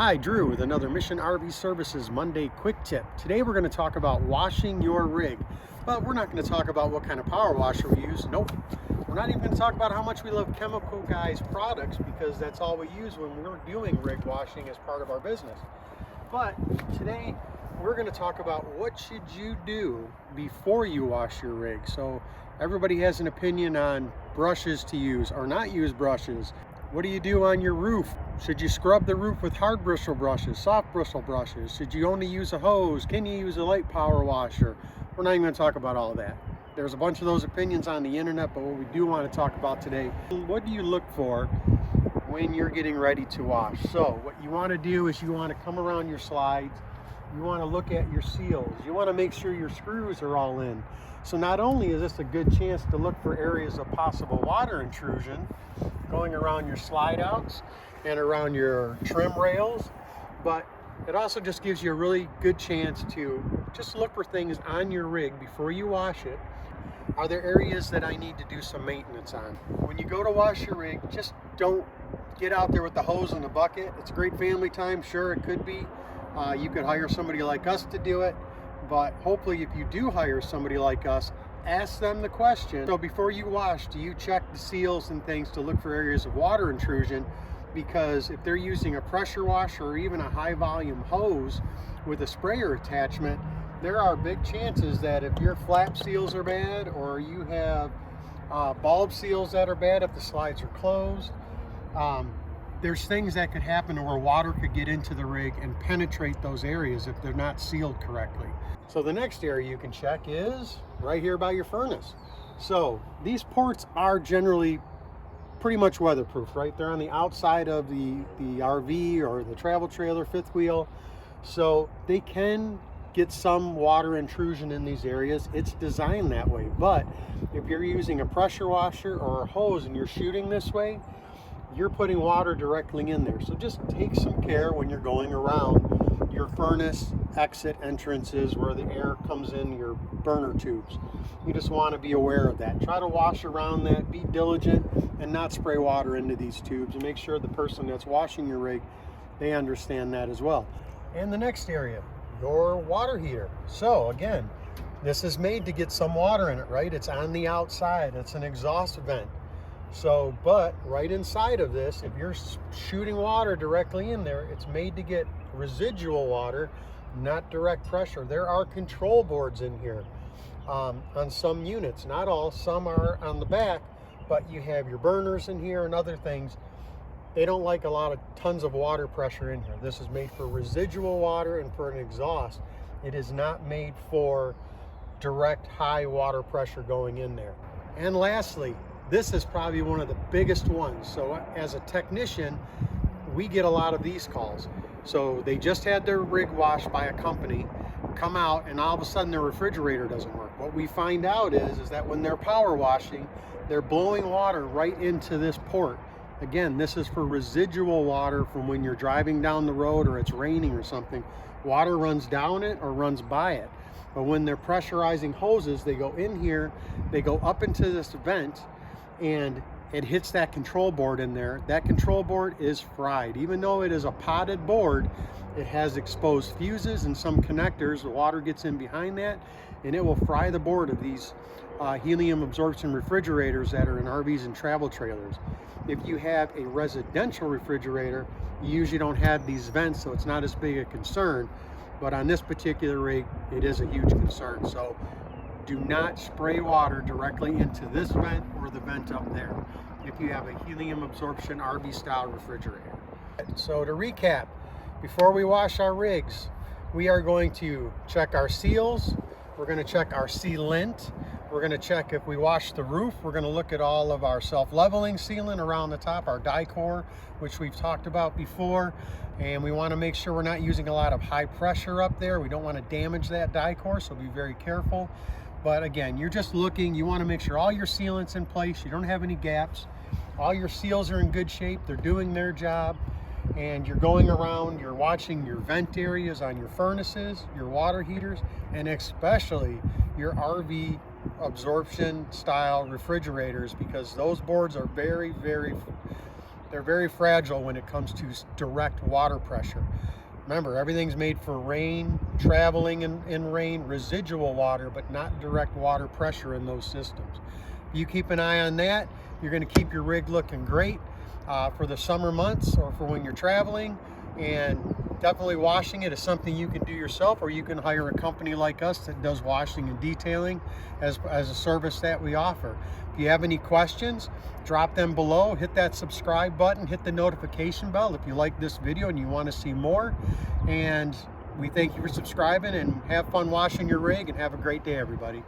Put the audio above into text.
Hi, Drew with another Mission RV Services Monday Quick Tip. Today we're going to talk about washing your rig. But we're not going to talk about what kind of power washer we use. Nope. We're not even going to talk about how much we love Chemical Guys products, because that's all we use when we're doing rig washing as part of our business. But today we're going to talk about what should you do before you wash your rig. So everybody has an opinion on brushes to use or not use brushes. What do you do on your roof? Should you scrub the roof with hard bristle brushes, soft bristle brushes? Should you only use a hose? Can you use a light power washer? We're not even going to talk about all of that. There's a bunch of those opinions on the internet, but what we do want to talk about today, what do you look for when you're getting ready to wash? So what you want to do is you want to come around your slides, you want to look at your seals, you want to make sure your screws are all in. So not only is this a good chance to look for areas of possible water intrusion going around your slide outs and around your trim rails, but it also just gives you a really good chance to just look for things on your rig before you wash it. Are there areas that I need to do some maintenance on? When you go to wash your rig, just don't get out there with the hose and the bucket. It's a great family time, sure, it could be. You could hire somebody like us to do it, but hopefully if you do hire somebody like us, ask them the question. So before you wash, do you check the seals and things to look for areas of water intrusion? Because if they're using a pressure washer or even a high volume hose with a sprayer attachment, there are big chances that if your flap seals are bad or you have bulb seals that are bad, if the slides are closed, there's things that could happen where water could get into the rig and penetrate those areas if they're not sealed correctly. So the next area you can check is right here by your furnace. So these ports are generally pretty much weatherproof, right? They're on the outside of the RV or the travel trailer fifth wheel, so they can get some water intrusion in these areas. It's designed that way. But if you're using a pressure washer or a hose and you're shooting this way, you're putting water directly in there. So just take some care when you're going around your furnace exit entrances where the air comes in your burner tubes. You just want to be aware of that. Try to wash around that, be diligent, and not spray water into these tubes, and make sure the person that's washing your rig, they understand that as well. And the next area, your water heater. So again, this is made to get some water in it, right? It's on the outside, it's an exhaust vent. So, but right inside of this, if you're shooting water directly in there, it's made to get residual water, not direct pressure. There are control boards in here on some units, not all, some are on the back, but you have your burners in here and other things. They don't like a lot of tons of water pressure in here. This is made for residual water and for an exhaust. It is not made for direct high water pressure going in there. And lastly, this is probably one of the biggest ones. So as a technician, we get a lot of these calls. So they just had their rig washed by a company, come out, and all of a sudden their refrigerator doesn't work. What we find out is that when they're power washing, they're blowing water right into this port. Again, this is for residual water from when you're driving down the road or it's raining or something. Water runs down it or runs by it. But when they're pressurizing hoses, they go in here, they go up into this vent, and it hits that control board in there. That control board is fried. Even though it is a potted board, it has exposed fuses and some connectors. The water gets in behind that, and it will fry the board of these helium absorption refrigerators that are in RVs and travel trailers. If you have a residential refrigerator, you usually don't have these vents, so it's not as big a concern. But on this particular rig, it is a huge concern. So do not spray water directly into this vent or the vent up there if you have a helium absorption RV style refrigerator. So to recap, before we wash our rigs, we are going to check our seals, we're going to check our sealant, we're going to check if we wash the roof, we're going to look at all of our self-leveling sealant around the top, our die-core, which we've talked about before, and we want to make sure we're not using a lot of high pressure up there. We don't want to damage that die-core, so be very careful. But again, you're just looking, you want to make sure all your sealant's in place, you don't have any gaps, all your seals are in good shape, they're doing their job, and you're going around, you're watching your vent areas on your furnaces, your water heaters, and especially your RV absorption style refrigerators, because those boards are very fragile when it comes to direct water pressure. Remember, everything's made for rain, traveling in rain, residual water, but not direct water pressure in those systems. You keep an eye on that. You're going to keep your rig looking great for the summer months or for when you're traveling. And definitely washing it is something you can do yourself, or you can hire a company like us that does washing and detailing as a service that we offer. If you have any questions, drop them below. Hit that subscribe button, hit the notification bell if you like this video and you want to see more. And we thank you for subscribing, and have fun washing your rig, and have a great day, everybody.